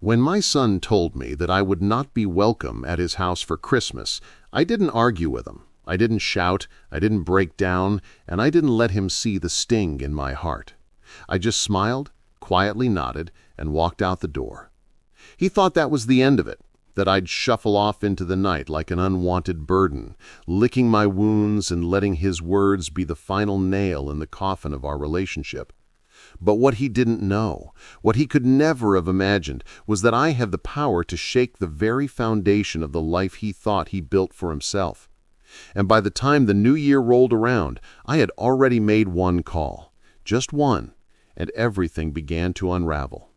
When my son told me that I would not be welcome at his house for Christmas, I didn't argue with him. I didn't shout, I didn't break down, and I didn't let him see the sting in my heart. I just smiled, quietly nodded, and walked out the door. He thought that was the end of it, that I'd shuffle off into the night like an unwanted burden, licking my wounds and letting his words be the final nail in the coffin of our relationship. But what he didn't know, what he could never have imagined, was that I have the power to shake the very foundation of the life he thought he built for himself. And by the time the new year rolled around, I had already made one call, just one, and everything began to unravel.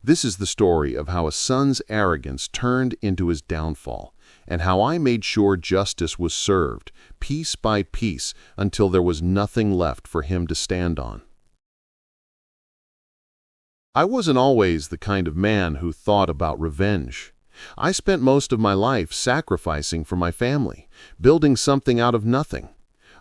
This is the story of how a son's arrogance turned into his downfall, and how I made sure justice was served, piece by piece, until there was nothing left for him to stand on. I wasn't always the kind of man who thought about revenge. I spent most of my life sacrificing for my family, building something out of nothing.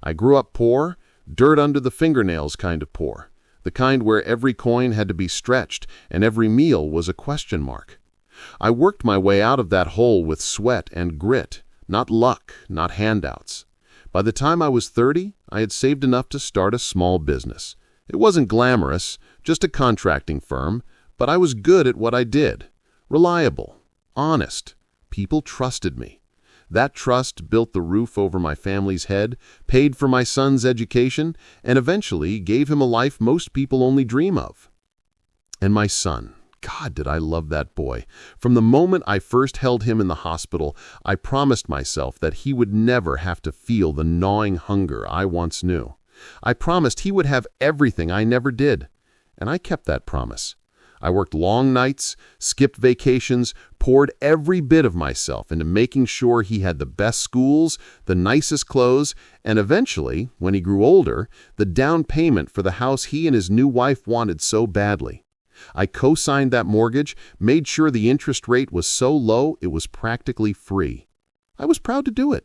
I grew up poor, dirt under the fingernails kind of poor, the kind where every coin had to be stretched and every meal was a question mark. I worked my way out of that hole with sweat and grit, not luck, not handouts. By the time I was 30, I had saved enough to start a small business. It wasn't glamorous, just a contracting firm, but I was good at what I did. Reliable, honest. People trusted me. That trust built the roof over my family's head, paid for my son's education, and eventually gave him a life most people only dream of. And my son, God, did I love that boy. From the moment I first held him in the hospital, I promised myself that he would never have to feel the gnawing hunger I once knew. I promised he would have everything I never did, and I kept that promise. I worked long nights, skipped vacations, poured every bit of myself into making sure he had the best schools, the nicest clothes, and eventually, when he grew older, the down payment for the house he and his new wife wanted so badly. I co-signed that mortgage, made sure the interest rate was so low it was practically free. I was proud to do it.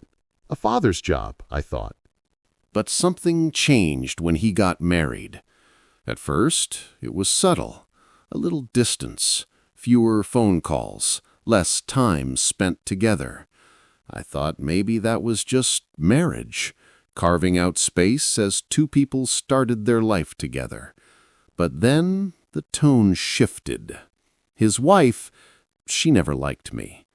A father's job, I thought. But something changed when he got married. At first, it was subtle. A little distance, fewer phone calls, less time spent together. I thought maybe that was just marriage, carving out space as two people started their life together. But then the tone shifted. His wife, she never liked me.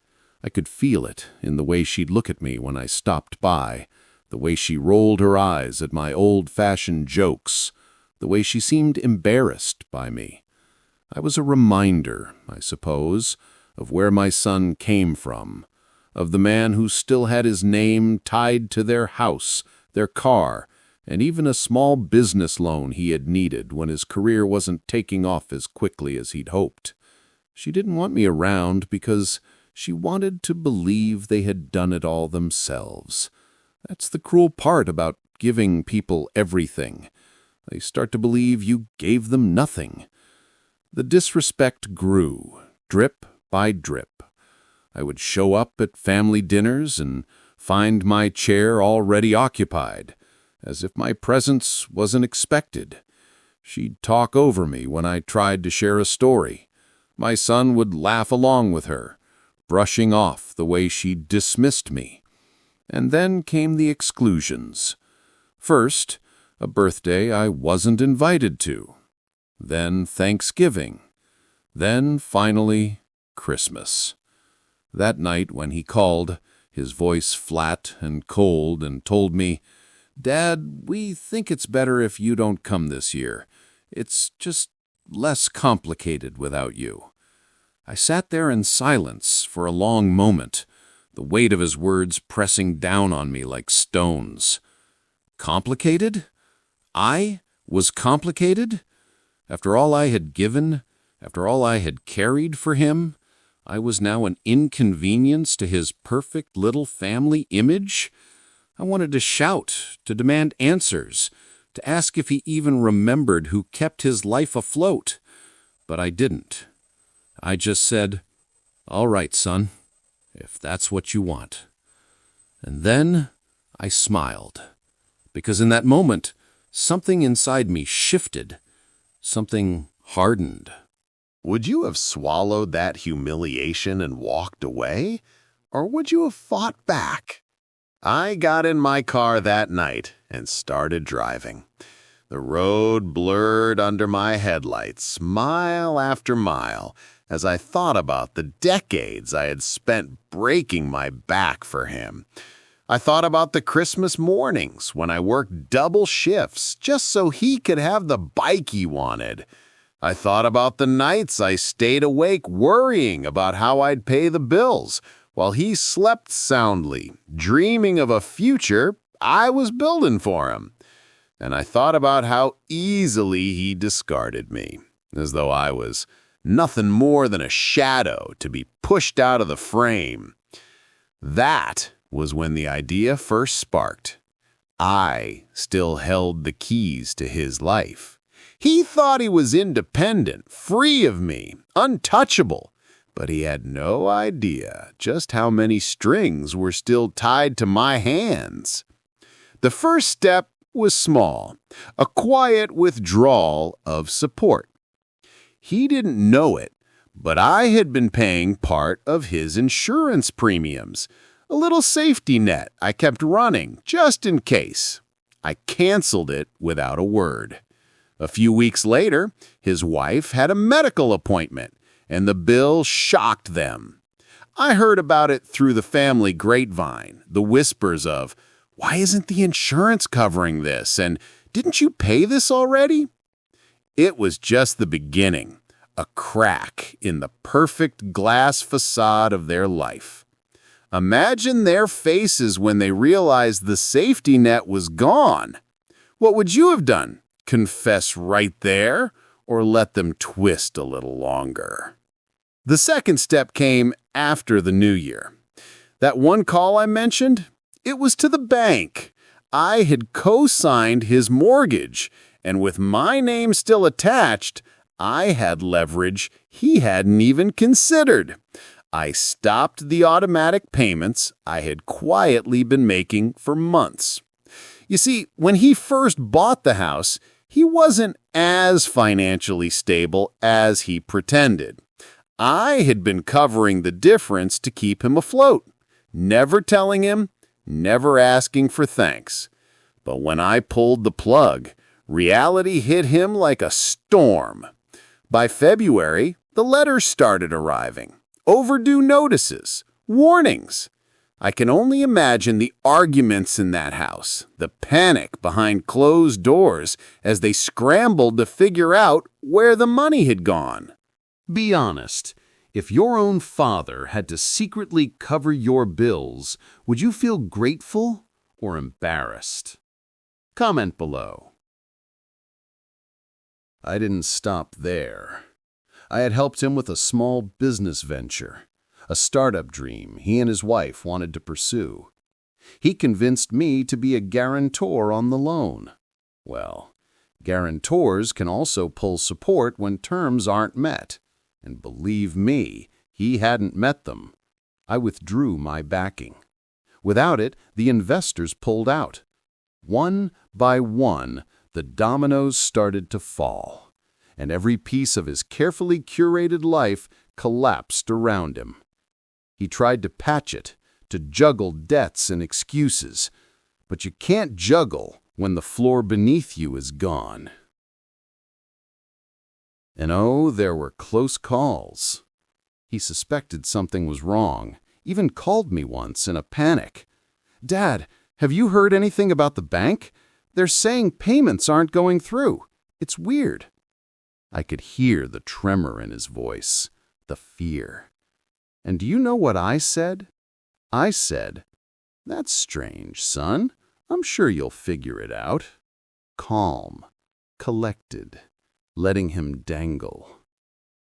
I could feel it in the way she'd look at me when I stopped by, the way she rolled her eyes at my old-fashioned jokes, the way she seemed embarrassed by me. I was a reminder, I suppose, of where my son came from, of the man who still had his name tied to their house, their car, and even a small business loan he had needed when his career wasn't taking off as quickly as he'd hoped. She didn't want me around because she wanted to believe they had done it all themselves. That's the cruel part about giving people everything. They start to believe you gave them nothing. The disrespect grew, drip by drip. I would show up at family dinners and find my chair already occupied, as if my presence wasn't expected. She'd talk over me when I tried to share a story. My son would laugh along with her, brushing off the way she dismissed me. And then came the exclusions. First, a birthday I wasn't invited to. Then Thanksgiving. Then, finally, Christmas. That night when he called, his voice flat and cold, and told me, "Dad, we think it's better if you don't come this year. It's just less complicated without you." I sat there in silence for a long moment, the weight of his words pressing down on me like stones. Complicated? I was complicated? After all I had given, after all I had carried for him, I was now an inconvenience to his perfect little family image? I wanted to shout, to demand answers, to ask if he even remembered who kept his life afloat. But I didn't. I just said, "All right, son, if that's what you want." And then I smiled, because in that moment, something inside me shifted, something hardened. Would you have swallowed that humiliation and walked away? Or would you have fought back? I got in my car that night and started driving. The road blurred under my headlights, mile after mile, as I thought about the decades I had spent breaking my back for him. I thought about the Christmas mornings when I worked double shifts just so he could have the bike he wanted. I thought about the nights I stayed awake worrying about how I'd pay the bills while he slept soundly, dreaming of a future I was building for him. And I thought about how easily he discarded me, as though I was nothing more than a shadow to be pushed out of the frame. That was when the idea first sparked. I still held the keys to his life. He thought he was independent, free of me, untouchable, but he had no idea just how many strings were still tied to my hands. The first step was small, a quiet withdrawal of support. He didn't know it, but I had been paying part of his insurance premiums, a little safety net I kept running just in case. I canceled it without a word. A few weeks later, his wife had a medical appointment, and the bill shocked them. I heard about it through the family grapevine, the whispers of, "Why isn't the insurance covering this? And didn't you pay this already?" It was just the beginning, a crack in the perfect glass facade of their life. Imagine their faces when they realized the safety net was gone. What would you have done? Confess right there, or let them twist a little longer? The second step came after the new year. That one call I mentioned, it was to the bank. I had co-signed his mortgage, and with my name still attached, I had leverage he hadn't even considered. I stopped the automatic payments I had quietly been making for months. You see, when he first bought the house, he wasn't as financially stable as he pretended. I had been covering the difference to keep him afloat, never telling him, never asking for thanks. But when I pulled the plug, reality hit him like a storm. By February, the letters started arriving. Overdue notices, warnings. I can only imagine the arguments in that house, the panic behind closed doors as they scrambled to figure out where the money had gone. Be honest. If your own father had to secretly cover your bills, would you feel grateful or embarrassed? Comment below. I didn't stop there. I had helped him with a small business venture, a startup dream he and his wife wanted to pursue. He convinced me to be a guarantor on the loan. Well, guarantors can also pull support when terms aren't met. And believe me, he hadn't met them. I withdrew my backing. Without it, the investors pulled out. One by one, the dominoes started to fall, and every piece of his carefully curated life collapsed around him. He tried to patch it, to juggle debts and excuses, but you can't juggle when the floor beneath you is gone. And oh, there were close calls. He suspected something was wrong, even called me once in a panic. "Dad, have you heard anything about the bank? They're saying payments aren't going through. It's weird." I could hear the tremor in his voice, the fear. And do you know what I said? I said, "That's strange, son. I'm sure you'll figure it out." Calm, collected, letting him dangle.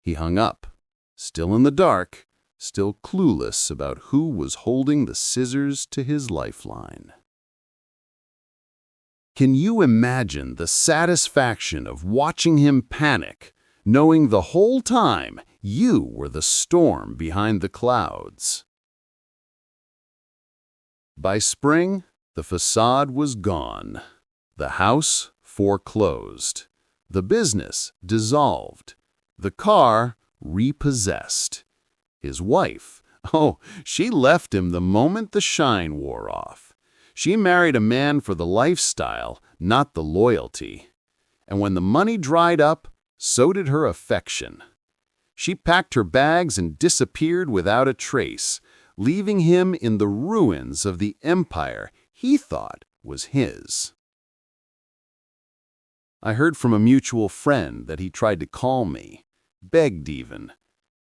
He hung up, still in the dark, still clueless about who was holding the scissors to his lifeline. Can you imagine the satisfaction of watching him panic, knowing the whole time you were the storm behind the clouds? By spring, the facade was gone, the house foreclosed, the business dissolved, the car repossessed. His wife, oh, she left him the moment the shine wore off. She married a man for the lifestyle, not the loyalty. And when the money dried up, so did her affection. She packed her bags and disappeared without a trace, leaving him in the ruins of the empire he thought was his. I heard from a mutual friend that he tried to call me, begged even,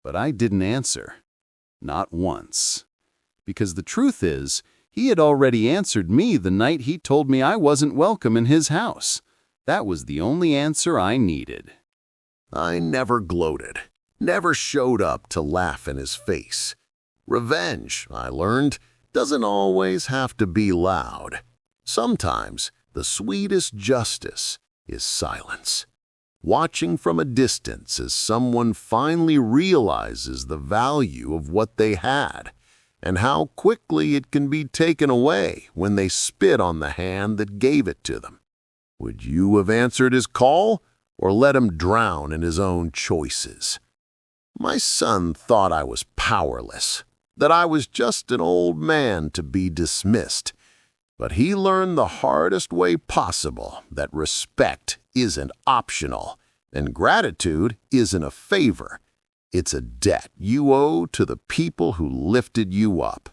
but I didn't answer. Not once. Because the truth is, he had already answered me the night he told me I wasn't welcome in his house. That was the only answer I needed. I never gloated, never showed up to laugh in his face. Revenge, I learned, doesn't always have to be loud. Sometimes the sweetest justice is silence. Watching from a distance as someone finally realizes the value of what they had, and how quickly it can be taken away when they spit on the hand that gave it to them. Would you have answered his call, or let him drown in his own choices? My son thought I was powerless, that I was just an old man to be dismissed. But he learned the hardest way possible that respect isn't optional, and gratitude isn't a favor. It's a debt you owe to the people who lifted you up.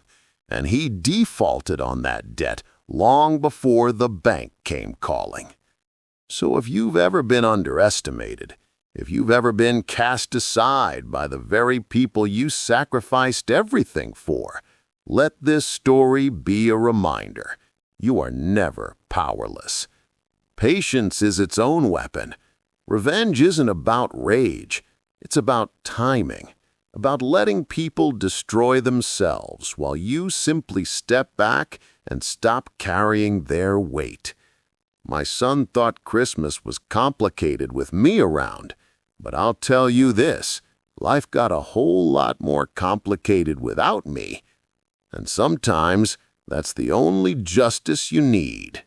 And he defaulted on that debt long before the bank came calling. So if you've ever been underestimated, if you've ever been cast aside by the very people you sacrificed everything for, let this story be a reminder. You are never powerless. Patience is its own weapon. Revenge isn't about rage. It's about timing, about letting people destroy themselves while you simply step back and stop carrying their weight. My son thought Christmas was complicated with me around, but I'll tell you this, life got a whole lot more complicated without me. And sometimes that's the only justice you need.